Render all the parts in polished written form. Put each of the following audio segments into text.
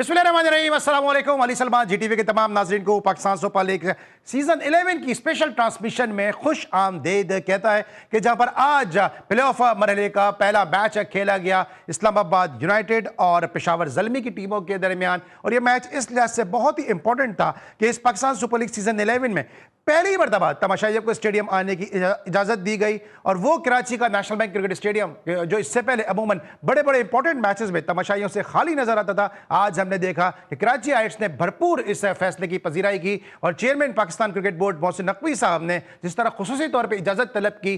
बिस्मिल्लाहिर्रहमानिर्रहीम, अस्सलाम वालेकुम। अली सलमान जीटीवी के तमाम नाज़रीन को पाकिस्तान सुपर लीग सीजन 11 की स्पेशल ट्रांसमिशन में खुश आमदेद कहता है कि जहां पर आज प्ले ऑफ मरहले का पहला मैच खेला गया इस्लामाबाद यूनाइटेड और पेशावर ज़ल्मी की टीमों के दरमियान। और यह मैच इस लिहाज से बहुत ही इंपॉर्टेंट था कि इस पाकिस्तान सुपर लीग सीजन 11 में पहली मरतबा तमाशाइयों को स्टेडियम आने की इजाज़त दी गई। और वो कराची का नेशनल बैंक क्रिकेट स्टेडियम जो इससे पहले अमूमन बड़े बड़े इंपॉर्टेंट मैचेस में तमाशाइयों से खाली नजर आता था, आज हमने देखा कि कराची हाइट्स ने भरपूर इस फैसले की पजीराई की। और chairman Pakistan cricket board Mohsin Naqvi साहब ने जिस तरह खुसूसी तौर पर इजाज़त तलब की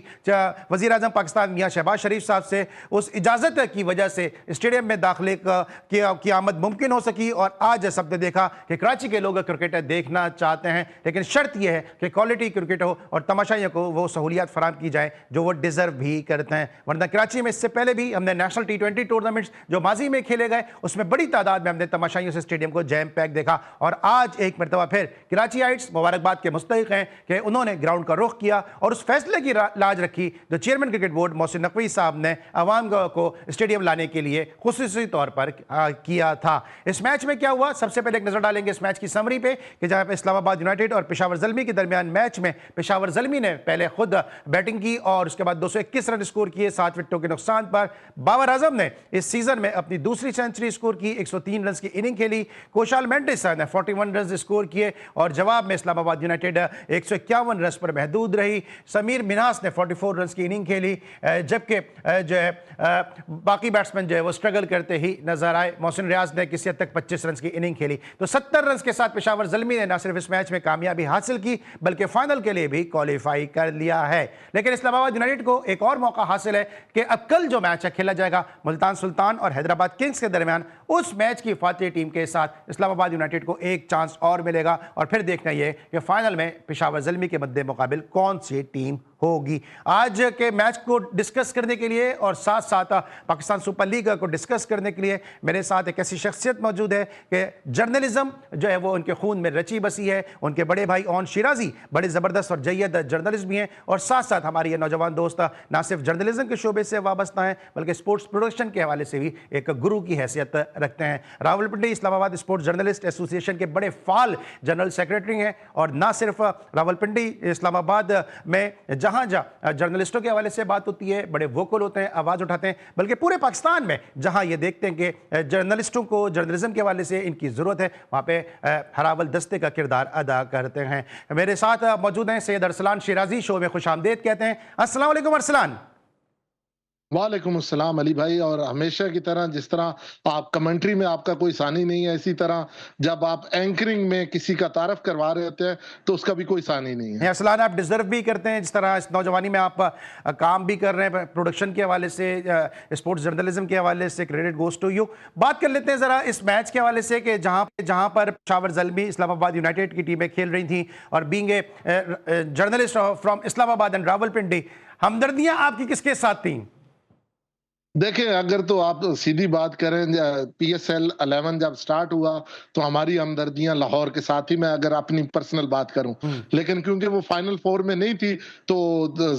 वज़ीर आज़म पाकिस्तान मियां शहबाज शरीफ साहब से, उस इजाज़त की वजह से स्टेडियम में दाखिले की आमद मुमकिन हो सकी। और आज सबने देखा कि कराची के लोग क्रिकेट देखना चाहते हैं, लेकिन शर्त यह है कि क्वालिटी क्रिकेट हो और तमाशाइयों को वो सहूलियात फराहम की जाए जो वो डिजर्व भी करते हैं। वरना कराची में इससे पहले भी हमने नेशनल T20 टूर्नामेंट्स जो माजी में खेले गए उसमें बड़ी तादाद में हमने तमाशाइयों से स्टेडियम को जैम पैक देखा। और आज एक मरतबा फिर कराची हाइट्स मुबारकबाद के मुस्तहिक हैं कि उन्होंने ग्राउंड का रुख किया और उस फैसले की लाज रखी जो chairman cricket board Mohsin Naqvi साहब ने अवाम को स्टेडियम लाने के लिए खुसूसी तौर पर किया था। इस मैच में क्या हुआ, सबसे पहले एक नजर डालेंगे इस मैच की समरी पे कि जहां पे इस्लामाबाद यूनाइटेड और पेशावर ज़ल्मी के दरमियान मैच में पेशावर ज़ल्मी ने पहले खुद बैटिंग की और उसके बाद 221 रन स्कोर किए 7 विकेटों के नुकसान पर। बाबर आजम ने इस सीजन में अपनी दूसरी सेंचुरी स्कोर की, 103 रन की इनिंग खेली। कोशाल मेंडिस ने 41 रन स्कोर किए और जवाब में इस्लामाबाद यूनाइटेड 151 रन पर महदूद रही। समीर मिनास ने 44 रन की इनिंग खेली, जबकि जो है बाकी बैट्समैन जो है वो स्ट्रगल करते ही नजर आए। मोहसिन रियाज ने किसी हद तक 25 रन की इनिंग खेली। तो 70 रन के साथ पेशावर ज़ल्मी ने न सिर्फ इस मैच में कामयाबी हासिल की बल्कि फाइनल के लिए भी क्वालिफाई कर लिया है। लेकिन इस्लामाबाद यूनाइटेड को एक और मौका हासिल है कि अब कल जो मैच खेला जाएगा मुल्तान सुल्तान और हैदराबाद किंग्स के दरमियान, उस मैच की फातिह टीम के साथ इस्लामाबाद यूनाइटेड को एक चांस और मिलेगा। और फिर देखना यह कि फाइनल में पेशावर ज़ल्मी के मद्दे मुकाबिल कौन सी टीम होगी। आज के मैच को डिस्कस करने के लिए और साथ साथ पाकिस्तान सुपर लीग को डिस्कस करने के लिए मेरे साथ एक ऐसी शख्सियत मौजूद है कि जर्नलिज्म जो है वो उनके खून में रची बसी है। उनके बड़े भाई ओन शिराजी बड़े ज़बरदस्त और जय्यद जर्नलिस्ट भी हैं और साथ साथ हमारे ये नौजवान दोस्त ना सिर्फ जर्नलिज्म के शोबे से वाबस्ता हैं बल्कि स्पोर्ट्स प्रोडक्शन के हवाले से भी एक गुरु की हैसियत रखते हैं। Rawalpindi Islamabad sports journalist association के बड़े फाल जनरल सेक्रेटरी हैं। और ना सिर्फ रावलपिंडी इस्लामाबाद में जहां जर्नलिस्टों के हवाले से बात होती है, बड़े वोकल होते हैं, आवाज उठाते हैं, बल्कि पूरे पाकिस्तान में जहां ये देखते हैं कि जर्नलिस्टों को जर्नलिज्म के हवाले से इनकी जरूरत है, वहां पे हरावल दस्ते का किरदार अदा करते हैं। मेरे साथ मौजूद हैं सैयद अरसलान शिराजी, शो में खुश आमदेद कहते हैं। अस्सलाम वालेकुम अरसलान। वालेकुम अस्सलाम अली भाई। और हमेशा की तरह जिस तरह आप कमेंट्री में आपका कोई सानी नहीं है, इसी तरह जब आप एंकरिंग में किसी का तारफ करवा रहे होते हैं तो उसका भी कोई सानी नहीं है। अरसलान, आप डिजर्व भी करते हैं, जिस तरह इस नौजवानी में आप काम भी कर रहे हैं प्रोडक्शन के हवाले से, स्पोर्ट्स जर्नलिज्म के हवाले से, क्रेडिट गोज टू यू। बात कर लेते हैं जरा इस मैच के हवाले से कि जहां पर पेशावर ज़ल्मी इस्लामाबाद यूनाइटेड की टीमें खेल रही थी और being a journalist from Islamabad and Rawalpindi, हमदर्दियां आपकी किसके साथ थी? देखिए, अगर तो आप सीधी बात करें, PSL 11 जब स्टार्ट हुआ तो हमारी हमदर्दियां लाहौर के साथ ही, मैं अगर अपनी पर्सनल बात करूं, लेकिन क्योंकि वो फाइनल 4 में नहीं थी तो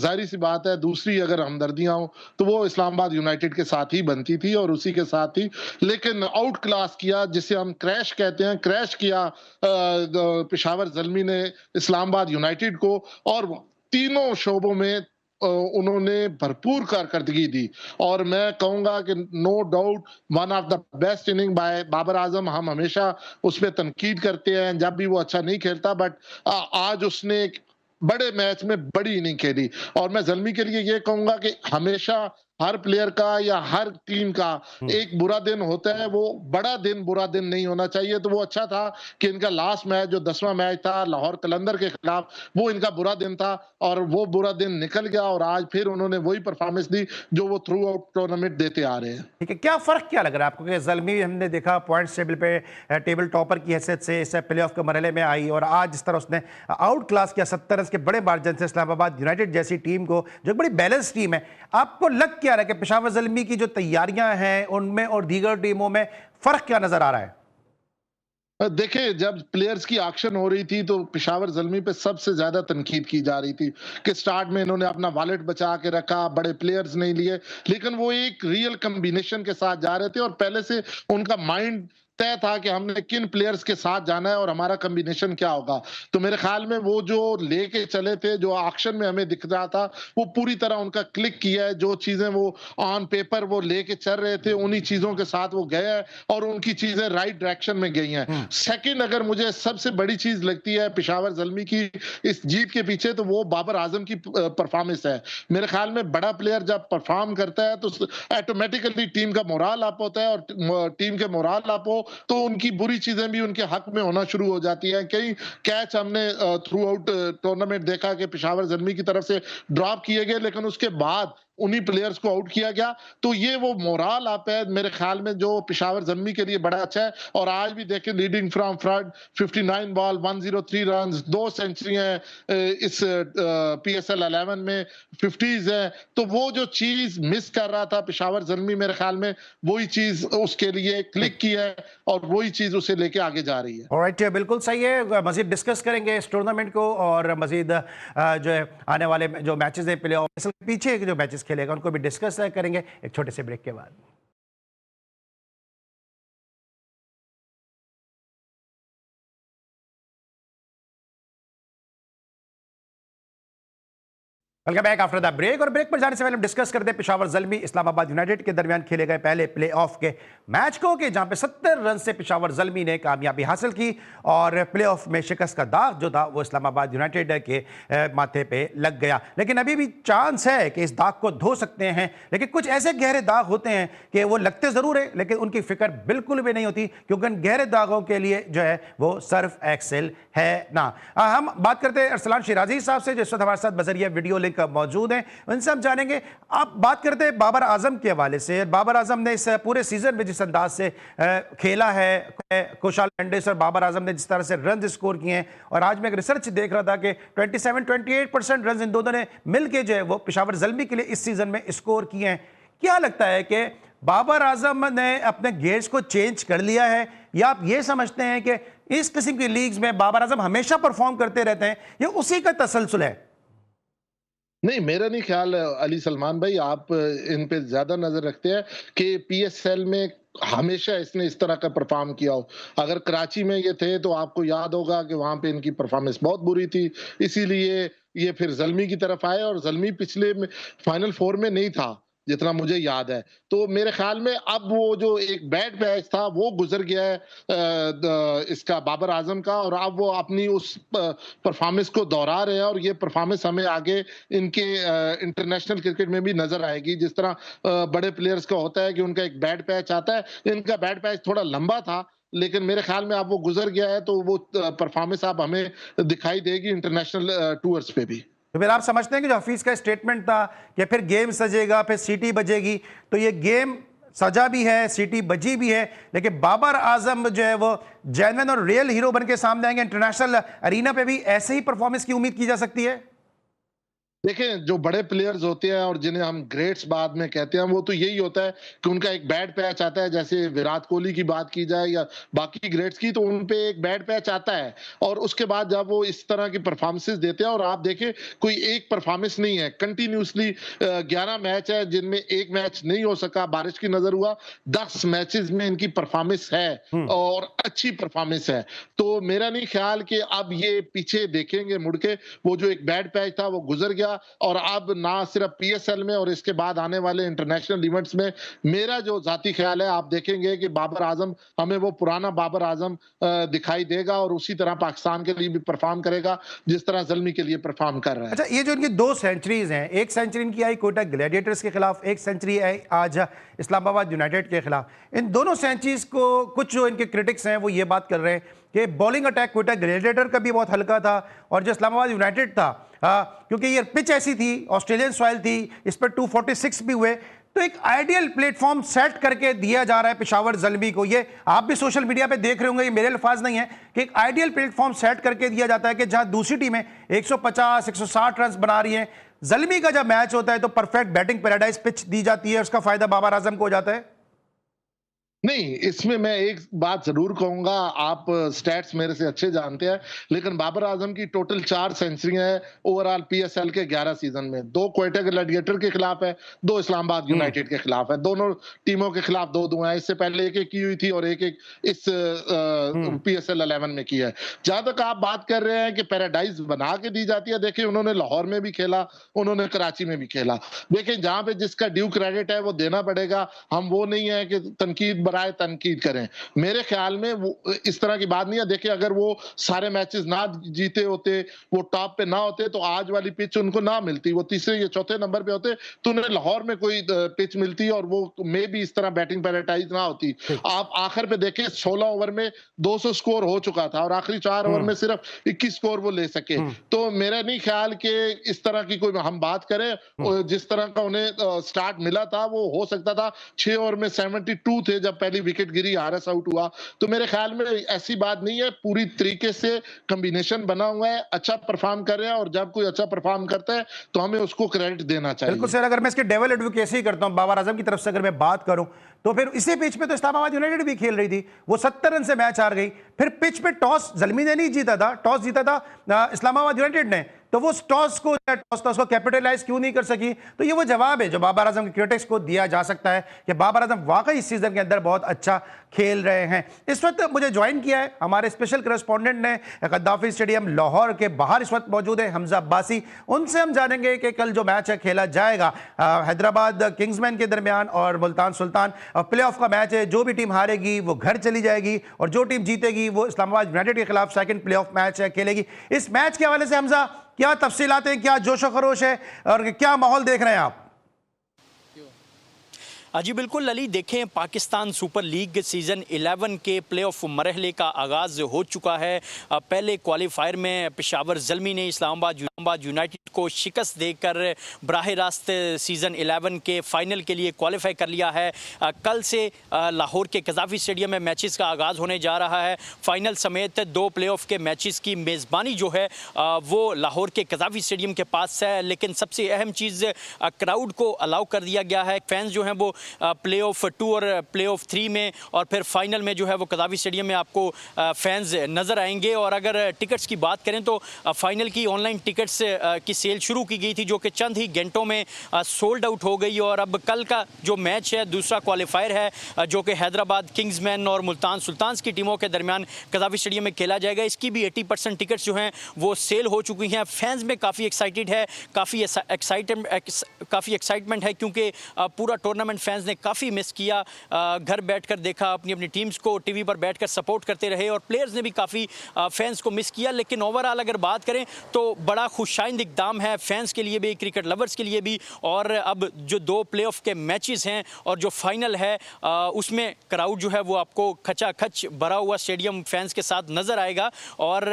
जाहिर सी बात है दूसरी अगर हमदर्दियां हो तो वो इस्लामाबाद यूनाइटेड के साथ ही बनती थी और उसी के साथ ही। लेकिन आउट क्लास किया, जिसे हम क्रैश कहते हैं, क्रैश किया पेशावर ज़ल्मी ने इस्लामाबाद यूनाइटेड को। और तीनों शोबों में उन्होंने भरपूर कारकर्दगी दी और मैं कहूंगा कि no doubt one of the best inning by Babar Azam. हम हमेशा उस पर तनकीद करते हैं जब भी वो अच्छा नहीं खेलता, बट आज उसने एक बड़े मैच में बड़ी इनिंग खेली। और मैं ज़ल्मी के लिए ये कहूंगा कि हमेशा हर प्लेयर का या हर टीम का एक बुरा दिन होता है, वो बड़ा दिन बुरा दिन नहीं होना चाहिए। तो वो अच्छा था कि इनका लास्ट मैच जो 10वां मैच था लाहौर कलंदर के खिलाफ, वो इनका बुरा दिन था और वो बुरा दिन निकल गया और आज फिर उन्होंने वही परफॉर्मेंस दी जो वो थ्रू आउट टूर्नामेंट देते आ रहे हैं। ठीक है, क्या फर्क क्या लग रहा है आपको कि ज़ल्मी हमने देखा पॉइंट्स टेबल पे टेबल टॉपर की हैसियत से इस प्ले ऑफ के मरहले में आई और आज जिस तरह उसने आउट क्लास किया 70 रन के बड़े मार्जिन से इस्लामाबाद यूनाइटेड जैसी टीम को, जो बड़ी बैलेंस टीम है, आपको लग क्या रहा है कि पेशावर ज़ल्मी की जो तैयारियां हैं उनमें और दीगर टीमों में फर्क क्या नजर आ रहा है? देखिए, जब प्लेयर्स की ऑक्शन हो रही थी तो पेशावर ज़ल्मी पे सबसे ज्यादा तनकीद की जा रही थी कि स्टार्ट में इन्होंने अपना वॉलेट बचा के रखा, बड़े प्लेयर्स नहीं लिए, लेकिन वो एक रियल कॉम्बिनेशन के साथ जा रहे थे और पहले से उनका माइंड तय था कि हमने किन प्लेयर्स के साथ जाना है और हमारा कॉम्बिनेशन क्या होगा। तो मेरे ख्याल में वो जो लेके चले थे, जो एक्शन में हमें दिख रहा था, वो पूरी तरह उनका क्लिक किया है। जो चीज़ें वो ऑन पेपर वो लेके चल रहे थे, उन्हीं चीज़ों के साथ वो गए हैं और उनकी चीज़ें राइट डायरेक्शन में गई हैं। सेकंड अगर मुझे सबसे बड़ी चीज़ लगती है पेशावर ज़ल्मी की इस जीत के पीछे, तो वो बाबर आज़म की परफॉर्मेंस है। मेरे ख्याल में बड़ा प्लेयर जब परफॉर्म करता है तो ऑटोमेटिकली टीम का मोराल अप होता है, और टीम के मोराल अप हो तो उनकी बुरी चीजें भी उनके हक में होना शुरू हो जाती है। कई कैच हमने थ्रू आउट टूर्नामेंट देखा कि पेशावर ज़ल्मी की तरफ से ड्रॉप किए गए, लेकिन उसके बाद उन्हीं प्लेयर्स को आउट किया गया। तो ये वो मोराल अप है मेरे ख्याल में जो पेशावर ज़ल्मी के लिए बड़ा अच्छा है। और आज भी देखिए leading from front 59 ball 103 runs, 2 सेंचुरियां इस पीएसएल 11 में 50s है। तो वो जो चीज मिस कर रहा था पेशावर ज़ल्मी, मेरे ख्याल में वही चीज उसके लिए क्लिक की है और वही चीज उसे लेके आगे जा रही है। ऑलराइट, बिल्कुल सही है। मजीद डिस्कस करेंगे इस टूर्नामेंट को और मजीद जो है आने वाले जो मैचेस हैं प्ले ऑफ पीछे जो मैचेस खेलेगा उनको भी डिस्कस करेंगे एक छोटे से ब्रेक के बाद। Welcome back after the break. और ब्रेक पर जाने से पहले हम डिस्कस करते हैं पेशावर ज़ल्मी इस्लामाबाद यूनाइटेड के दरमियान खेले गए पहले प्ले ऑफ के मैच को, कि जहां पे 70 रन से पेशावर ज़ल्मी ने कामयाबी हासिल की और प्ले ऑफ में शिकस्त का दाग जो था वो इस्लामाबाद यूनाइटेड के माथे पे लग गया। लेकिन अभी भी चांस है कि इस दाग को धो सकते हैं, लेकिन कुछ ऐसे गहरे दाग होते हैं कि वो लगते जरूर है लेकिन उनकी फिक्र बिल्कुल भी नहीं होती, क्योंकि उन गहरे दागों के लिए जो है वो सर्फ एक्सेल है ना। हम बात करते हैं अरसलान शिराजी साहब से, जिस वक्त हमारे साथ बजरिया वीडियो लिंक मौजूद हैं, उनसे हम जानेंगे। आप बात करते हैं बाबर आजम के हवाले से। बाबर आजम ने इस पूरे सीजन में जिस अंदाज से खेला है, कुशाल मेंडिस और बाबर आजम ने जिस तरह से रन स्कोर किए हैं, और आज मैं एक रिसर्च देख रहा था कि 27-28% रन इन दोनों ने मिलकर जो है वो पेशावर ज़ल्मी के लिए इस सीजन में स्कोर किए हैं। क्या लगता है कि बाबर आजम ने अपने गेयर्स को चेंज कर लिया है, या आप ये समझते हैं कि इस किस्म की लीग्स में बाबर आजम हमेशा परफॉर्म करते रहते हैं, या उसी का तसलसल है? नहीं, मेरा नहीं ख्याल अली सलमान भाई, आप इन पे ज्यादा नजर रखते हैं कि पीएसएल में हमेशा इसने इस तरह का परफॉर्म किया हो। अगर कराची में ये थे तो आपको याद होगा कि वहां पे इनकी परफॉर्मेंस बहुत बुरी थी, इसीलिए ये फिर ज़ल्मी की तरफ आए और ज़ल्मी पिछले फाइनल 4 में नहीं था जितना मुझे याद है। तो मेरे ख्याल में अब वो जो एक बैड पैच था वो गुजर गया है इसका बाबर आजम का, और अब वो अपनी उस परफॉर्मेंस को दोहरा रहे हैं और ये परफॉर्मेंस हमें आगे इनके इंटरनेशनल क्रिकेट में भी नजर आएगी। जिस तरह बड़े प्लेयर्स का होता है कि उनका एक बैड पैच आता है, इनका बैड पैच थोड़ा लंबा था लेकिन मेरे ख्याल में अब वो गुजर गया है, तो वो परफॉर्मेंस अब हमें दिखाई देगी इंटरनेशनल टूर्स पे भी। तो फिर आप समझते हैं कि जो हफीज का स्टेटमेंट था कि फिर गेम सजेगा फिर सीटी बजेगी, तो ये गेम सजा भी है, सीटी बजी भी है, लेकिन बाबर आजम जो है वो जेन्युइन और रियल हीरो बन के सामने आएंगे इंटरनेशनल अरीना पे भी ऐसे ही परफॉर्मेंस की उम्मीद की जा सकती है? देखिए, जो बड़े प्लेयर्स होते हैं और जिन्हें हम ग्रेट्स बाद में कहते हैं, वो तो यही होता है कि उनका एक बैड पैच आता है। जैसे विराट कोहली की बात की जाए या बाकी ग्रेट्स की, तो उन पे एक बैड पैच आता है और उसके बाद जब वो इस तरह की परफॉर्मेंसेस देते हैं, और आप देखें कोई एक परफॉर्मेंस नहीं है, कंटिन्यूसली 11 मैच है जिनमें एक मैच नहीं हो सका, बारिश की नजर हुआ, 10 मैचेस में इनकी परफॉर्मेंस है और अच्छी परफॉर्मेंस है। तो मेरा नहीं ख्याल कि अब ये पीछे देखेंगे मुड़ के, वो जो एक बैड पैच था वो गुजर गया और अब ना सिर्फ पीएसएल में और इसके बाद आने वाले इंटरनेशनल इवेंट्स में मेरा जो जाती ख्याल है, आप देखेंगे कि बाबर आजम हमें वो पुराना बाबर आजम दिखाई देगा और उसी तरह पाकिस्तान के लिए भी परफॉर्म करेगा जिस तरह ज़ल्मी के लिए परफॉर्म कर रहा है। अच्छा, ये जो इनकी 2 सेंचुरीज हैं, एक सेंचुरी इनकी आई कोटा ग्लैडिएटर्स के खिलाफ, एक सेंचुरी आई आज इस्लामाबाद यूनाइटेड के खिलाफ। इन दोनों सेंचुरीज को कुछ जो इनके क्रिटिक्स हैं वो ये बात कर रहे हैं कि बॉलिंग अटैक कोटा ग्लैडिएटर का भी बहुत हल्का था, और जो इस्लामाबाद यूनाइटेड था क्योंकि ये पिच ऐसी थी, ऑस्ट्रेलियन सॉइल थी, इस पर 246 भी हुए, तो एक आइडियल प्लेटफॉर्म सेट करके दिया जा रहा है पेशावर ज़ल्मी को। ये आप भी सोशल मीडिया पे देख रहे होंगे, ये मेरे अल्फाज नहीं है, कि एक आइडियल प्लेटफॉर्म सेट करके दिया जाता है कि जहां दूसरी टीमें 150 160 रन बना रही हैं, ज़ल्मी का जब मैच होता है तो परफेक्ट बैटिंग पैराडाइज पिच दी जाती है, उसका फायदा बाबर आजम को हो जाता है। नहीं, इसमें मैं एक बात ज़रूर कहूँगा, आप स्टैट्स मेरे से अच्छे जानते हैं, लेकिन बाबर आज़म की टोटल 4 सेंचुरियाँ हैं ओवरऑल पीएसएल के 11 सीज़न में। 2 क्वेटा ग्लैडिएटर के खिलाफ है, 2 इस्लामाबाद यूनाइटेड के खिलाफ है। दोनों टीमों के खिलाफ 2-2 हैं। इससे पहले 1-1 की हुई थी और 1-1 इस पीएसएल 11 में की है। जहाँ तक आप बात कर रहे हैं कि पैराडाइज़ बना के दी जाती है, देखिए उन्होंने लाहौर में भी खेला, उन्होंने कराची में भी खेला। देखिए जहाँ पे जिसका ड्यू क्रेडिट है वो देना पड़ेगा। हम वो नहीं है कि तनकीद बराए तनकीद करें। मेरे ख्याल में वो इस तरह की बात नहीं है। देखिए अगर वो सारे मैचेस ना जीते होते, वो टॉप पे ना होते तो आज वाली पिच उनको ना मिलती। वो तीसरे या चौथे नंबर पे होते तो उन्हें लाहौर में कोई पिच मिलती और वो मे भी इस तरह बैटिंग पैराडाइज ना होती। ठीक। आप आखिर पे देखें 16 ओवर में 200 स्कोर हो चुका था और आखिरी 4 ओवर में सिर्फ 21 स्कोर वो ले सके। तो मेरा नहीं ख्याल कि इस तरह की कोई हम बात करें और जिस तरह का उन्हें स्टार्ट मिला था वो हो सकता था। 6 ओवर में 72 थे जब पहली विकेट गिरी, आरएस आउट हुआ। तो मेरे ख्याल में ऐसी बात नहीं है, पूरी तरीके से कॉम्बिनेशन बना हुआ है, अच्छा परफॉर्म कर रहे हैं और जब कोई अच्छा परफॉर्म करता है तो हमें उसको क्रेडिट देना बिल्कुल चाहिए। सर, अगर मैं इसके डेवल एडवोकेसी करता हूं बाबर आजम की तरफ से, अगर मैं बात करूं तो फिर इसी पिच पे तो इस्लामाबाद यूनाइटेड भी खेल रही थी, वो 70 रन से मैच हार गई। फिर पिच पे टॉस ज़ल्मी ने नहीं जीता था, टॉस जीता था इस्लामाबाद यूनाइटेड ने। तो वो टॉस को कैपिटलाइज क्यों नहीं कर सकी? तो ये वो जवाब है जो बाबर आजम के क्रिटिक्स को दिया जा सकता है कि बाबर आजम वाकई इस सीजन के अंदर बहुत अच्छा खेल रहे हैं। इस वक्त मुझे ज्वाइन किया है हमारे स्पेशल करस्पॉन्डेंट ने, गद्दाफी स्टेडियम लाहौर के बाहर इस वक्त मौजूद है हमजा अब्बासी। उनसे हम जानेंगे कि कल जो मैच है खेला जाएगा हैदराबाद किंग्समैन के दरमियान और मुल्तान सुल्तान, प्लेऑफ का मैच है। जो भी टीम हारेगी वो घर चली जाएगी और जो टीम जीतेगी वो इस्लामाबाद यूनाइटेड के खिलाफ सेकंड प्लेऑफ मैच खेलेगी। इस मैच के हवाले से हमजा क्या तफसीलात हैं, क्या जोशो खरोश है और क्या माहौल देख रहे हैं आप? जी बिल्कुल अली, देखें पाकिस्तान सुपर लीग सीज़न 11 के प्लेऑफ मरहले का आगाज़ हो चुका है। पहले क्वालिफायर में पेशावर ज़ल्मी ने इस्लामाबाद यूनाइटेड को शिकस्त देकर बराह रास्त सीज़न 11 के फ़ाइनल के लिए क्वालिफाई कर लिया है। कल से लाहौर के कज़ाफ़ी स्टेडियम में मैचेस का आगाज़ होने जा रहा है। फ़ाइनल समेत 2 प्लेऑफ के मैचेस की मेज़बानी जो है वो लाहौर के कज़ाफ़ी स्टेडियम के पास है। लेकिन सबसे अहम चीज़ क्राउड को अलाउ कर दिया गया है। फैंस जो हैं वो प्ले ऑफ 2 और प्ले ऑफ 3 में और फिर फाइनल में जो है वो कज़ाफ़ी स्टेडियम में आपको फैंस नज़र आएंगे। और अगर टिकट्स की बात करें तो फाइनल की ऑनलाइन टिकट्स की सेल शुरू की गई थी जो कि चंद ही घंटों में सोल्ड आउट हो गई। और अब कल का जो मैच है, दूसरा क्वालिफायर है जो कि हैदराबाद किंग्समैन और मुल्तान सुल्तान की टीमों के दरमियान कज़ाफ़ी स्टेडियम में खेला जाएगा। इसकी भी 80% टिकट्स जो हैं वो सेल हो चुकी हैं। फैंस में काफ़ी एक्साइटेड है, काफ़ी एक्साइटमेंट है क्योंकि पूरा टूर्नामेंट फैंस ने काफ़ी मिस किया। घर बैठकर देखा, अपनी टीम्स को टीवी पर बैठकर सपोर्ट करते रहे और प्लेयर्स ने भी काफ़ी फैंस को मिस किया। लेकिन ओवरऑल अगर बात करें तो बड़ा खुशाइंद इक़दाम है फैंस के लिए भी, क्रिकेट लवर्स के लिए भी। और अब जो 2 प्लेऑफ के मैचेस हैं और जो फाइनल है उसमें क्राउड जो है वो आपको खचाखच भरा हुआ स्टेडियम फैंस के साथ नज़र आएगा। और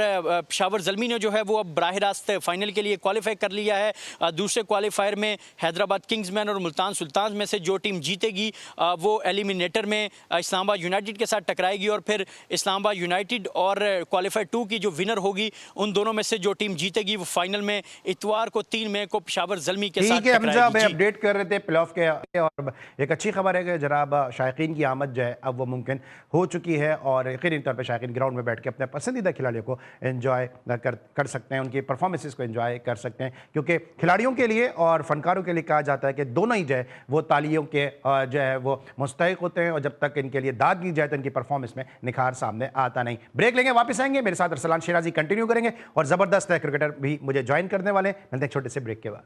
पेशावर ज़ल्मी ने जो है वो अब बराह रास्त फाइनल के लिए क्वालिफाई कर लिया है। दूसरे क्वालिफायर में हैदराबाद किंग्समैन और मुल्तान सुल्तान में से जो टीम जीतेगी वो एलिमिनेटर में इस्लामाबाद यूनाइटेड के साथ टकराएगी और फिर इस्लामाबाद यूनाइटेड और क्वालिफायर 2 की जो विनर होगी उन दोनों में से जो टीम जीतेगी वो फाइनल में इतवार को 3 मई को पेशावर ज़ल्मी के साथ टकराएगी। हमजा मैं अपडेट कर रहे थे प्लेऑफ के और एक अच्छी खबर है कि जनाब शायकीन की आमद जो है अब वो मुमकिन हो चुकी है और यकीनी तौर पर शायकीन ग्राउंड में बैठ के अपने पसंदीदा खिलाड़ियों को एंजॉय कर सकते हैं, उनकी परफॉर्मेंसेस को एंजॉय कर सकते हैं। क्योंकि खिलाड़ियों के लिए और फनकारों के लिए कहा जाता है कि दोनों ही जो है वो तालियों के जो है वो मुस्तहिक होते हैं और जब तक इनके लिए दाद दी जाए तो इनकी परफॉर्मेंस में निखार सामने आता नहीं। ब्रेक लेंगे, वापस आएंगे, मेरे साथ अरसलान शिराजी कंटिन्यू करेंगे और ज़बरदस्त क्रिकेटर भी मुझे ज्वाइन करने वाले हैं। मिलते हैं छोटे से ब्रेक के बाद।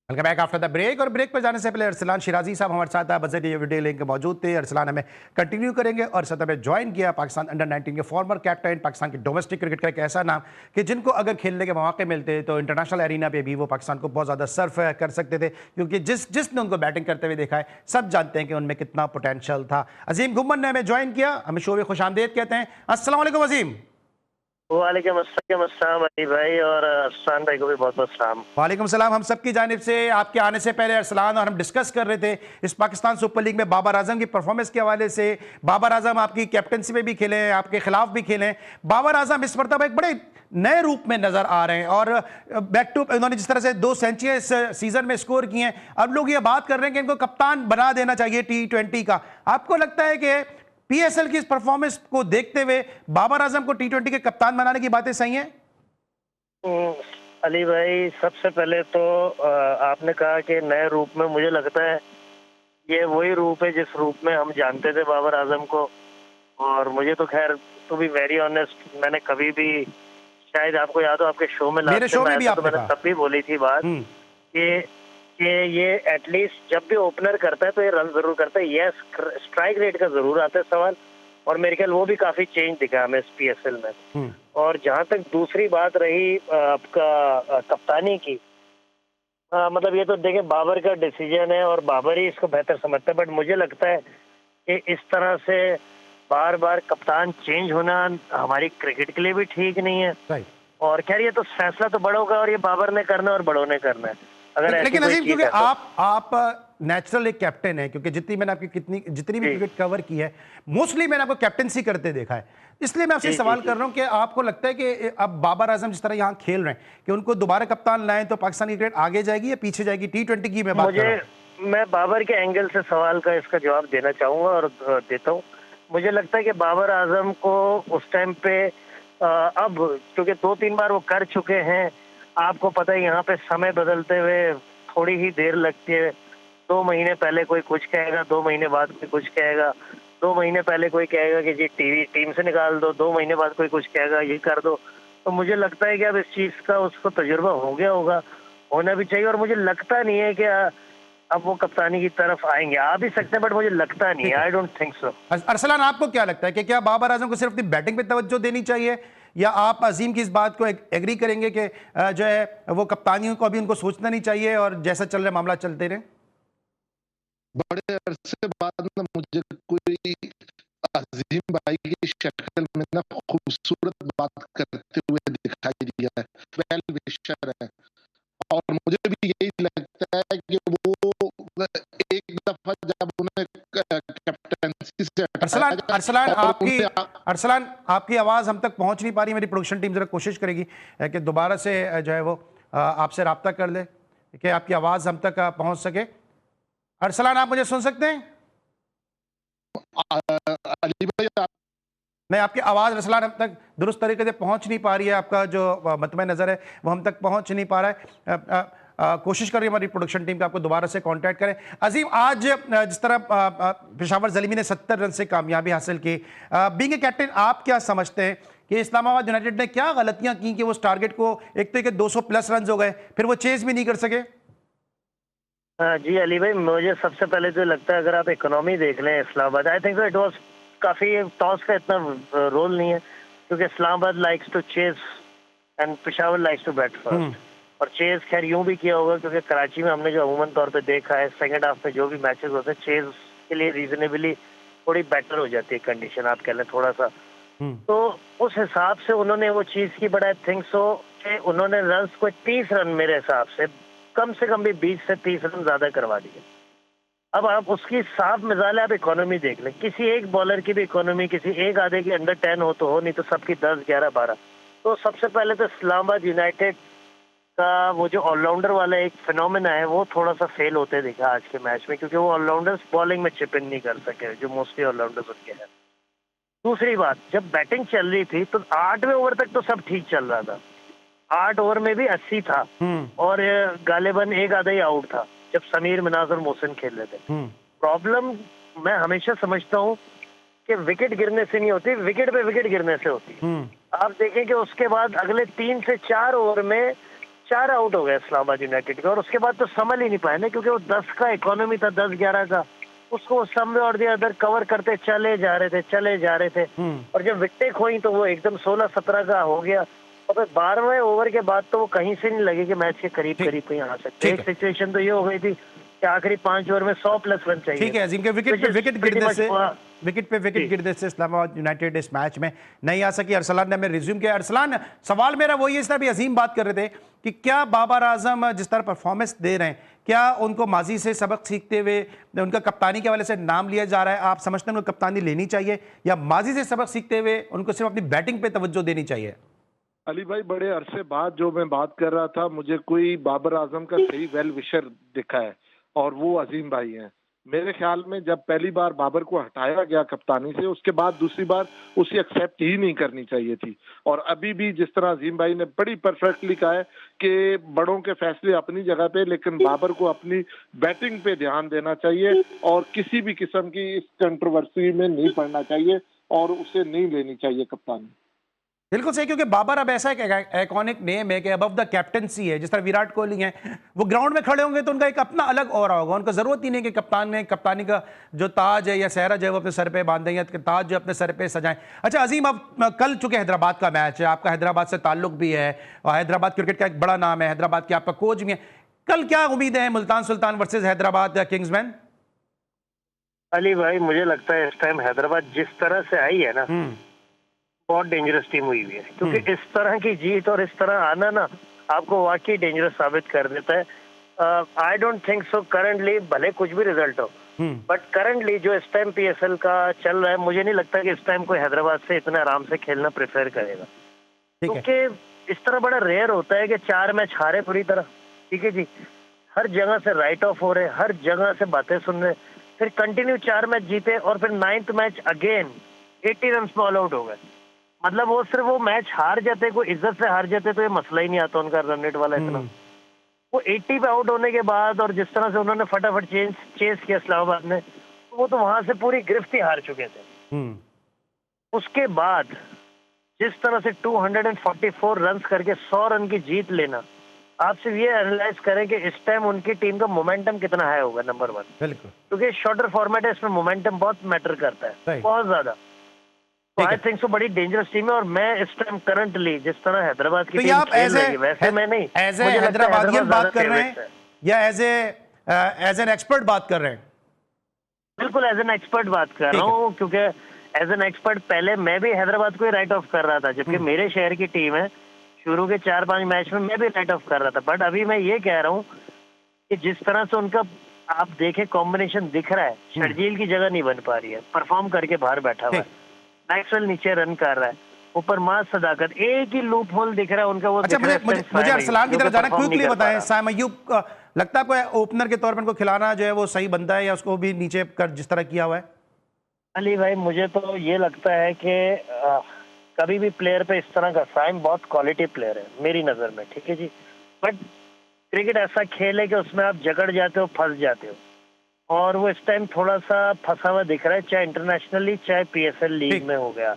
Welcome back after the break. और ब्रेक पर जाने से पहले अरसलान शिराजी साहब हमारे साथ बजट ये वीडियो लिंक मौजूद थे। अरसलान हमें कंटिन्यू करेंगे और सतह में ज्वाइन किया पाकिस्तान अंडर 19 के फॉर्मर कैप्टन, पाकिस्तान के डोमेस्टिक क्रिकेट का एक ऐसा नाम कि जिनको अगर खेलने के मौके मिलते तो इंटरनेशनल एरिना पे भी वो पाकिस्तान को बहुत ज़्यादा सर्व कर सकते थे। क्योंकि जिसने उनको बैटिंग करते हुए देखा है सब जानते हैं कि उनमें कितना पोटेंशियल था। अजीम घुम्मन ने हमें ज्वाइन किया, हमें शो में खुश आमदेद कहते हैं। अस्सलाम वालेकुम अजीम। वालेकुम अस्सलाम अली भाई, और अरसलान भाई को भी बहुत बहुत सलाम। वालेकुम सलाम। हम सबकी जानिब से आपके आने से पहले अरसलान और हम डिस्कस कर रहे थे इस पाकिस्तान सुपर लीग में बाबर आजम की परफॉर्मेंस के हवाले से। बाबर आजम आपकी कैप्टनसी में भी खेले हैं, आपके खिलाफ भी खेले हैं। बाबर आजम इस मरतबा एक बड़े नए रूप में नजर आ रहे हैं और बैक टू उन्होंने जिस तरह से 2 सेंचुरी इस सीजन में स्कोर किए हैं, अब लोग ये बात कर रहे हैं कि इनको कप्तान बना देना चाहिए T20 का। आपको लगता है कि पीएसएल की इस परफॉर्मेंस को देखते हुए बाबर आजम को T20 के कप्तान बनाने की बातें सही हैं? अली भाई, सबसे पहले तो आपने कहा कि नए रूप में, मुझे लगता है ये वही रूप है जिस रूप में हम जानते थे बाबर आजम को। और मुझे तो खैर, टू बी वेरी ऑनेस्ट, मैंने कभी भी, शायद आपको याद हो आपके शो में मेरे शो में भी आपने मैंने कहा। तब भी बोली थी बात कि ये एटलीस्ट जब भी ओपनर करता है तो ये रन जरूर करता है। ये स्ट्राइक रेट का जरूर आता है सवाल, और मेरे ख्याल वो भी काफी चेंज दिखा हमें इस पीएसएल में। और जहां तक दूसरी बात रही आपका कप्तानी की, मतलब ये तो देखें बाबर का डिसीजन है और बाबर ही इसको बेहतर समझता है, बट मुझे लगता है कि इस तरह से बार बार कप्तान चेंज होना हमारी क्रिकेट के लिए भी ठीक नहीं है। राइट। और खैर ये तो फैसला तो बड़ों का, और ये बाबर ने करना और बड़ों ने करना है। अगर ऐसी लेकिन कोई अजीम, चीज क्योंकि है तो। आप नेचुरल एक कैप्टन है, क्योंकि मैंने आपकी जितनी भी जी। क्रिकेट कवर की है, मोस्टली मैंने आपको कैप्टनसी करते देखा है। इसलिए मैं आपसे जी, सवाल जी, कर रहा हूं कि आपको लगता है कि अब बाबर आजम जिस तरह यहां खेल रहे हैं कि उनको दोबारा कप्तान लाएं तो पाकिस्तानी क्रिकेट आगे जाएगी या पीछे जाएगी? T20 की मैं बात कर रहा हूं। मैं बाबर के एंगल से सवाल का इसका जवाब देना चाहूंगा और देता हूँ। मुझे लगता है कि बाबर आजम को उस टाइम पे अब क्योंकि 2-3 बार वो कर चुके हैं, आपको पता है यहाँ पे समय बदलते हुए थोड़ी ही देर लगती है। 2 महीने पहले कोई कुछ कहेगा, 2 महीने बाद कोई कुछ कहेगा, 2 महीने पहले कोई कहेगा कि जी टीम से निकाल दो, 2 महीने बाद कोई कुछ कहेगा ये कर दो। तो मुझे लगता है कि अब इस चीज का उसको तजुर्बा हो गया होगा, होना भी चाहिए। और मुझे लगता नहीं है कि अब वो कप्तानी की तरफ आएंगे। आ भी सकते हैं बट मुझे लगता नहीं है, I don't think so. Arsalan, आपको क्या लगता है कि क्या बाबर आजम को सिर्फ अपनी बैटिंग पे तवज्जो देनी चाहिए, या आप अजीम की इस बात को एग्री करेंगे कि जो है वो कप्तानियों को अभी उनको सोचना नहीं चाहिए और जैसा चल रहा मामला चलते रहे? बड़े अरसे बाद ना मुझे कोई अजीम भाई की शक्ल में ना खूबसूरत बात करते हुए दिखाई दिया है। वेल विशर है और मुझे भी यही लगता है कि वो एक दफा जब उन्हें कैप्टनसी से हटाया अरसलान गया अरसलान और आपकी उन्हें अरसलान आपकी आवाज हम तक पहुंच नहीं पा रही। मेरी प्रोडक्शन टीम जरा कोशिश करेगी कि दोबारा से जो है वो आपसे राब्ता कर ले कि आपकी आवाज हम तक पहुंच सके। अरसलान, आप मुझे सुन सकते हैं? अली भाई मैं आपकी आवाज़ अरसलान हम तक दुरुस्त तरीके से पहुंच नहीं पा रही है। आपका जो मतम नज़र है वो हम तक पहुंच नहीं पा रहा है। कोशिश करिए हमारी प्रोडक्शन टीम का आपको दोबारा से कांटेक्ट करें। अजीम, आज जिस तरह पेशावर ज़ल्मी ने 70 रन से कामयाबी हासिल की, बीइंग ए कैप्टन आप क्या समझते हैं कि इस्लामाबाद यूनाइटेड ने क्या गलतियां की कि वो उस टारगेट को, एक तो 200 प्लस रन हो गए, फिर वो चेज भी नहीं कर सके? जी अली भाई, मुझे सबसे पहले तो लगता है अगर आप इकोनॉमी देख लें Islamabad, I think it was काफी, टॉस का इतना रोल नहीं है क्योंकि Islamabad likes to chase and Peshawar likes to bat first. और चेज खैर यूं भी किया होगा क्योंकि कराची में हमने जो अमूमन तौर पे देखा है सेकंड हाफ में जो भी मैचेस होते हैं, चेज के लिए रीजनेबली थोड़ी बेटर हो जाती है कंडीशन, आप कह लें थोड़ा सा। तो उस हिसाब से उन्होंने वो चीज की, बट आई थिंक सो कि उन्होंने रन को 30 रन मेरे हिसाब से कम भी 20 से 30 रन ज्यादा करवा दिए। अब आप उसकी साफ मिसाल है, आप इकोनॉमी देख लें, किसी एक बॉलर की भी इकोनॉमी किसी एक आधे की अंडर 10 हो तो हो, नहीं तो सबकी 10, 11, 12। तो सबसे पहले तो इस्लामाबाद यूनाइटेड का वो जो ऑलराउंडर वाला एक फिनोमेना है वो थोड़ा सा फेल होते दिखा आज के मैच में, क्योंकि वो ऑलराउंडर्स बॉलिंग में चिप इन नहीं कर सके जो मोस्टली ऑलराउंडर्स उनके हैं। दूसरी बात, जब बैटिंग चल रही थी तो 8वें ओवर तक तो सब ठीक चल रहा था, 8 ओवर में भी 80 था और गालिबन एक आधा ही आउट था जब समीर, मिनाज और मोहसिन खेल रहे थे। प्रॉब्लम मैं हमेशा समझता हूँ कि विकेट गिरने से नहीं होती, विकेट पे विकेट गिरने से होती है। आप देखें कि उसके बाद अगले 3 से 4 ओवर में 4 आउट हो गए इस्लामाबाद यूनाइटेड के, और उसके बाद तो संभल ही नहीं पाए ना, क्योंकि वो 10 का इकोनॉमी था, 10-11 का, उसको समवे और दिया अदर कवर करते चले जा रहे थे। और जब विकेटें खोई तो वो एकदम 16-17 का हो गया, और फिर 12वें ओवर के बाद तो वो कहीं से नहीं लगे कि मैच के करीब कहीं आ सकते। एक सिचुएशन तो ये हो गई थी कि आखिरी 5 ओवर में 100+ रन चाहिए। ठीक है अजीम के विकेट पे विकेट गिरने से इस्लामाबाद यूनाइटेड इस मैच में नहीं आ सकी। अरसलान ने हमें रिज्यूम किया। अरसलान, सवाल मेरा वही है, इस तरह भी अजीम बात कर रहे थे कि क्या बाबर आजम जिस तरह परफॉर्मेंस दे रहे हैं, क्या उनको माजी से सबक सीखते हुए उनका कप्तानी के हवाले से नाम लिया जा रहा है? आप समझते हैं उनको कप्तानी लेनी चाहिए या माजी से सबक सीखते हुए उनको सिर्फ अपनी बैटिंग पे तवज्जो देनी चाहिए? अली भाई, बड़े अरसे बाद जो मैं बात कर रहा था, मुझे कोई बाबर आजम का सही वेल विशर दिखा है और वो अजीम भाई हैं। मेरे ख्याल में जब पहली बार बाबर को हटाया गया कप्तानी से, उसके बाद दूसरी बार उसे एक्सेप्ट ही नहीं करनी चाहिए थी। और अभी भी जिस तरह अजीम भाई ने बड़ी परफेक्टली कहा है कि बड़ों के फैसले अपनी जगह पे, लेकिन बाबर को अपनी बैटिंग पे ध्यान देना चाहिए और किसी भी किस्म की इस कंट्रोवर्सी में नहीं पड़ना चाहिए और उसे नहीं लेनी चाहिए कप्तानी। बिल्कुल सही, क्योंकि बाबर अब ऐसा एक आइकॉनिक नेम है कि अबव द कैप्टनसी है। जिस तरह विराट कोहली हैं, वो ग्राउंड में खड़े होंगे तो उनका एक अपना अलग ऑरा होगा। उनको जरूरत ही नहीं कि कप्तान में कप्तानी का जो ताज है या सहरा जो है वो अपने सर पे बांधें या ताज जो अपने सर पे सजाएं। अच्छा अजीम, अब कल चूंकि हैदराबाद का मैच है, आपका हैदराबाद से ताल्लुक भी है और हैदराबाद क्रिकेट का एक बड़ा नाम है, हैदराबाद के आपका कोच भी है, कल क्या उम्मीद है मुल्तान सुल्तान वर्सेज हैदराबाद किंग्समैन? अली भाई, मुझे लगता है इस टाइम हैदराबाद जिस तरह से आई है ना, बहुत डेंजरस टीम हुई है, क्योंकि इस तरह की जीत और इस तरह आना ना आपको वाकई डेंजरस साबित कर देता है। I don't think so currently, भले कुछ भी रिजल्ट हो, बट करंटली जो इस टाइम पीएसएल का चल रहा है, मुझे नहीं लगता कि इस टाइम कोई हैदराबाद से इतना आराम से खेलना प्रेफर करेगा, क्योंकि इस तरह बड़ा रेयर होता है कि 4 मैच हारे पूरी तरह। ठीक है जी, हर जगह से राइट ऑफ हो रहे, हर जगह से बातें सुन रहे, फिर कंटिन्यू 4 मैच जीते और फिर 9th match again 80 run all out हो गए। मतलब वो सिर्फ वो मैच हार जाते, कोई इज्जत से हार जाते तो ये मसला ही नहीं आता उनका रन रेट वाला इतना। वो 80 पे आउट होने के बाद और जिस तरह से उन्होंने फटाफट चेस किया इस्लामाबाद ने, वो तो वहां से पूरी गिरफ्त ही हार चुके थे। उसके बाद जिस तरह से 244 रन करके 100 रन की जीत लेना, आप सिर्फ ये एनालाइज करें कि इस टाइम उनकी टीम का मोमेंटम कितना हाई होगा, नंबर 1। बिल्कुल, क्योंकि शॉर्टर फॉर्मेट है, इसमें मोमेंटम बहुत मैटर करता है, बहुत ज्यादा। आई थिंक सो बड़ी डेंजरस टीम है और मैं इस टाइम करंटली जिस तरह हैदराबाद की टीम खेल रही है, वैसे मैं नहीं, एज ए हैदराबादियन बात कर रहे हैं या एज एन एक्सपर्ट बात कर रहे हैं? बिल्कुल एज एन एक्सपर्ट बात कर रहा हूँ, क्योंकि एज एन एक्सपर्ट पहले मैं भी हैदराबाद को ही राइट ऑफ कर रहा था, जबकि मेरे शहर की टीम है। शुरू के 4-5 मैच में मैं भी राइट ऑफ कर रहा था, बट अभी मैं ये कह रहा हूँ कि जिस तरह से उनका आप देखें कॉम्बिनेशन दिख रहा है, शर्जील की जगह नहीं बन पा रही है, परफॉर्म करके बाहर बैठा हुआ है, मैक्सवेल नीचे रन कर रहा है, ऊपर मास सदाकत, एक ही लूप होल दिख रहा है उनका। वो अच्छा, मुझे अरसलान की तरफ जाना, क्विकली बताएं, साइम अय्यूब लगता है आपको ओपनर के तौर पर उनको खिलाना जो है वो सही बनता है या उसको भी नीचे कर जिस तरह किया हुआ है? अली भाई, मुझे तो ये लगता है कि कभी भी प्लेयर पे इस तरह का, साइम बहुत क्वालिटी प्लेयर है मेरी नजर में, ठीक है जी, बट क्रिकेट ऐसा खेल है कि उसमें आप जकड़ जाते हो, फंस जाते हो, और वो इस टाइम थोड़ा सा फंसा हुआ दिख रहा है, चाहे इंटरनेशनली चाहे पीएसएल लीग में हो गया।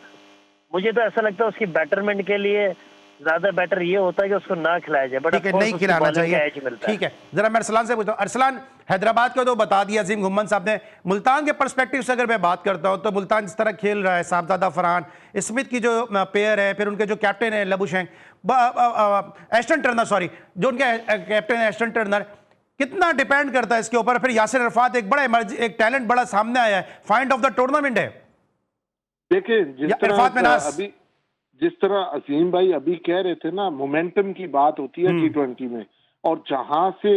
मुझे तो ऐसा लगता है उसकी बैटरमेंट के लिए ज्यादा बेटर ये होता है कि उसको ना खिलाया जाए, बट नहीं खिलाना चाहिए। ठीक है, जरा मैं अरसलान से पूछता हूँ। अरसलान, हैदराबाद को तो बता दिया अजीम घुम्मन साहब ने, मुल्तान के पर्सपेक्टिव से अगर मैं बात करता हूँ तो मुल्तान जिस तरह खेल रहा है, साहबजादा फरहान, स्मिथ की जो पेयर है, फिर उनके जो कैप्टन है लबुशेंग, एस्टन टर्नर, सॉरी, जो उनके कैप्टन है एस्टन टर्नर, कितना डिपेंड करता है इसके ऊपर? फिर यासिर अरफात एक बड़ा एक टैलेंट बड़ा सामने आया है, फाइंड ऑफ द टूर्नामेंट है। देखिए जिस तरह अजीम भाई अभी कह रहे थे ना, मोमेंटम की बात होती है T20 में, और जहां से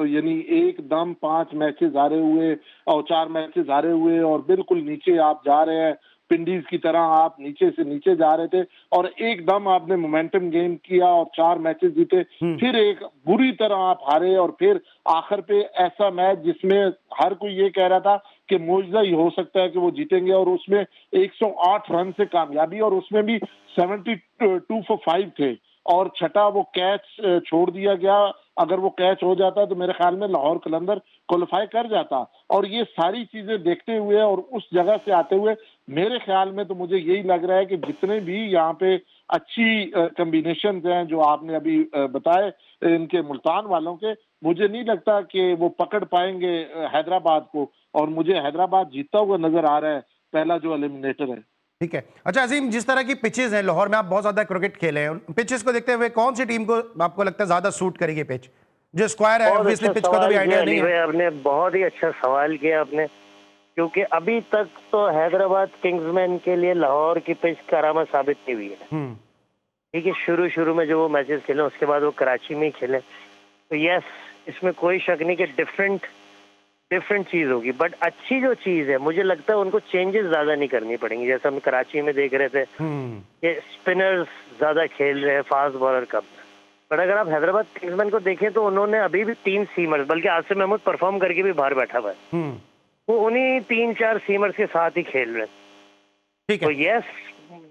यानी एकदम 5 मैचेस हारे हुए और 4 मैचेस हारे हुए और बिल्कुल नीचे आप जा रहे हैं, पिंडीज की तरह आप नीचे से नीचे जा रहे थे और एकदम आपने मोमेंटम गेन किया और 4 मैचेस जीते, फिर एक बुरी तरह आप हारे और फिर आखिर पे ऐसा मैच जिसमें हर कोई ये कह रहा था कि मौजूदा ही हो सकता है कि वो जीतेंगे, और उसमें 108 रन से कामयाबी, और उसमें भी 72 for 5 थे, और छठा वो कैच छोड़ दिया गया। अगर वो कैच हो जाता तो मेरे ख्याल में लाहौर कलंदर क्वालिफाई कर जाता। और ये सारी चीजें देखते हुए और उस जगह से आते हुए मेरे ख्याल में तो मुझे यही लग रहा है कि जितने भी यहाँ पे अच्छी कॉम्बिनेशन हैं जो आपने अभी बताए इनके मुल्तान वालों के, मुझे नहीं लगता कि वो पकड़ पाएंगे हैदराबाद को, और मुझे हैदराबाद जीतता हुआ नजर आ रहा है, पहला जो एलिमिनेटर है। ठीक है। अच्छा अजीम, जिस तरह की पिचेस हैं, लाहौर में आप बहुत ज्यादा क्रिकेट खेले हैं, पिचेस को देखते हुए कौन सी टीम को आपको लगता है ज्यादा सूट करेगी पिच? जो स्क्वायर है, बहुत ऑब्वियसली अच्छा पिच का तो भी सवाल किया आइडिया अली नहीं भाई, है। आपने बहुत ही अच्छा सवाल किया आपने, क्योंकि अभी तक तो हैदराबाद किंग्समैन के लिए लाहौर की पिच करामत साबित नहीं हुई है। ठीक है, शुरू में जो वो मैचेस खेले उसके बाद वो कराची में ही खेले, तो यस इसमें कोई शक नहीं कि डिफरेंट चीज होगी। बट अच्छी जो चीज है, मुझे लगता है उनको चेंजेस ज्यादा नहीं करनी पड़ेंगी। जैसे हम कराची में देख रहे थे कि स्पिनर्स ज्यादा खेल रहे हैं, फास्ट बॉलर कम। बट अगर आप हैदराबाद किंग्समैन को देखें तो उन्होंने अभी भी 3 सीमर्स, बल्कि आसिफ महमूद परफॉर्म करके भी बाहर बैठा हुआ है, वो उन्हीं 3-4 सीमर्स के साथ ही खेल रहे हैं। ठीक तो है, यस,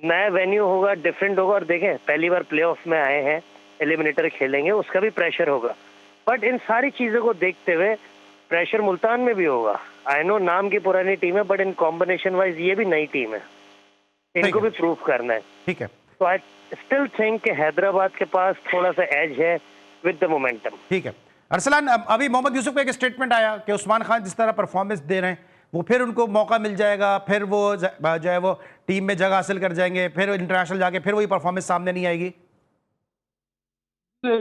नया वेन्यू होगा, डिफरेंट होगा, और देखें पहली बार प्लेऑफ में आए हैं, एलिमिनेटर खेलेंगे, उसका भी प्रेशर होगा। बट इन सारी चीजों को देखते हुए प्रेशर मुल्तान में भी होगा। आई नो नाम की पुरानी टीम है, बट इन कॉम्बिनेशन वाइज ये भी नई टीम है, इनको भी प्रूव करना है। ठीक है, तो आई स्टिल थिंक कि हैदराबाद के पास थोड़ा सा एज है विद द मोमेंटम। ठीक है। अरसलान, अभी मोहम्मद यूसुफ का एक स्टेटमेंट आया कि उस्मान खान जिस तरह परफॉर्मेंस दे रहे हैं, वो फिर उनको मौका मिल जाएगा, फिर वो जो है वो टीम में जगह हासिल कर जाएंगे, फिर इंटरनेशनल जाके फिर वही परफॉर्मेंस सामने नहीं आएगी।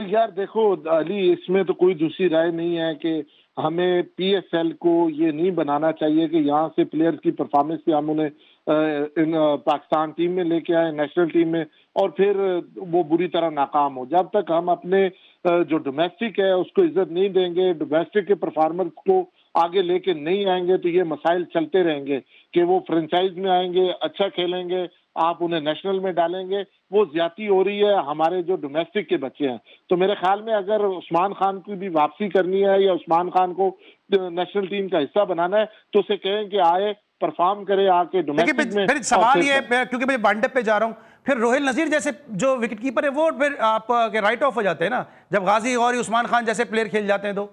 यार देखो अली, इसमें तो कोई दूसरी राय नहीं है कि हमें पीएसएल को ये नहीं बनाना चाहिए कि यहाँ से प्लेयर्स की परफॉर्मेंस से हम उन्हें पाकिस्तान टीम में लेके आए, नेशनल टीम में, और फिर वो बुरी तरह नाकाम हो। जब तक हम अपने जो डोमेस्टिक है उसको इज्जत नहीं देंगे, डोमेस्टिक के परफॉर्मेंस को आगे लेके नहीं आएंगे, तो ये मसाइल चलते रहेंगे कि वो फ्रेंचाइज में आएंगे, अच्छा खेलेंगे, आप उन्हें नेशनल में डालेंगे, वो ज्यादती हो रही है हमारे जो डोमेस्टिक के बच्चे हैं। तो मेरे ख्याल में अगर उस्मान खान की भी वापसी करनी है या उस्मान खान को नेशनल टीम का हिस्सा बनाना है, तो उसे कहें कि आए, परफॉर्म करे आके डोमेस्टिक में। फिर सवाल ये है, क्योंकि मैं वाइंड अप पे जा रहा हूं, फिर रोहिल नजीर जैसे जो विकेट कीपर है वो फिर आप राइट ऑफ हो जाते हैं ना, जब गाजी और उस्मान खान जैसे प्लेयर खेल जाते हैं तो।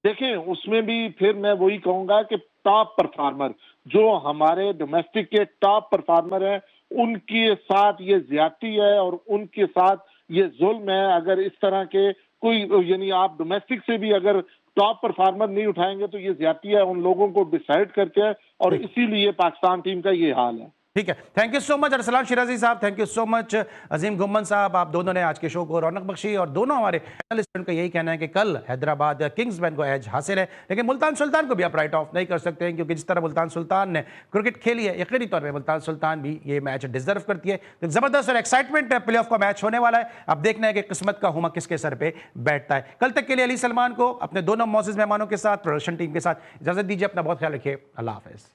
देखें उसमें भी फिर मैं वही कहूंगा कि टॉप परफॉर्मर जो हमारे डोमेस्टिक के टॉप परफॉर्मर हैं, उनके साथ ये ज्यादती है और उनके साथ ये जुल्म है। अगर इस तरह के कोई, यानी आप डोमेस्टिक से भी अगर टॉप परफॉर्मर नहीं उठाएंगे तो ये ज्यादती है, उन लोगों को डिसाइड करके है, और इसीलिए पाकिस्तान टीम का ये हाल है। ठीक है, thank you so much Arsalan Shirazi साहब, थैंक यू सो मच अजीम गुम्मन साहब, आप दोनों ने आज के शो को रौनक बख्शी, और दोनों हमारे पैनलिस्ट का यही कहना है कि कल हैदराबाद किंग्समैन को एज हासिल है, लेकिन मुल्तान सुल्तान को भी आप राइट ऑफ नहीं कर सकते हैं, क्योंकि जिस तरह मुल्तान सुल्तान ने क्रिकेट खेली है, यकीनी तौर पर मुल्तान सुल्तान भी ये मैच डिजर्व करती है। तो जबरदस्त और एक्साइटमेंट प्ले ऑफ का मैच होने वाला है। अब देखना है कि किस्मत का हुमा किसके सर पे बैठता है। कल तक के लिए अली सलमान को अपने दोनों मौजूद मेहमानों के साथ, प्रोडक्शन टीम के साथ इजाजत दीजिए। अपना बहुत ख्याल रखिए। अल्लाह हाफिज।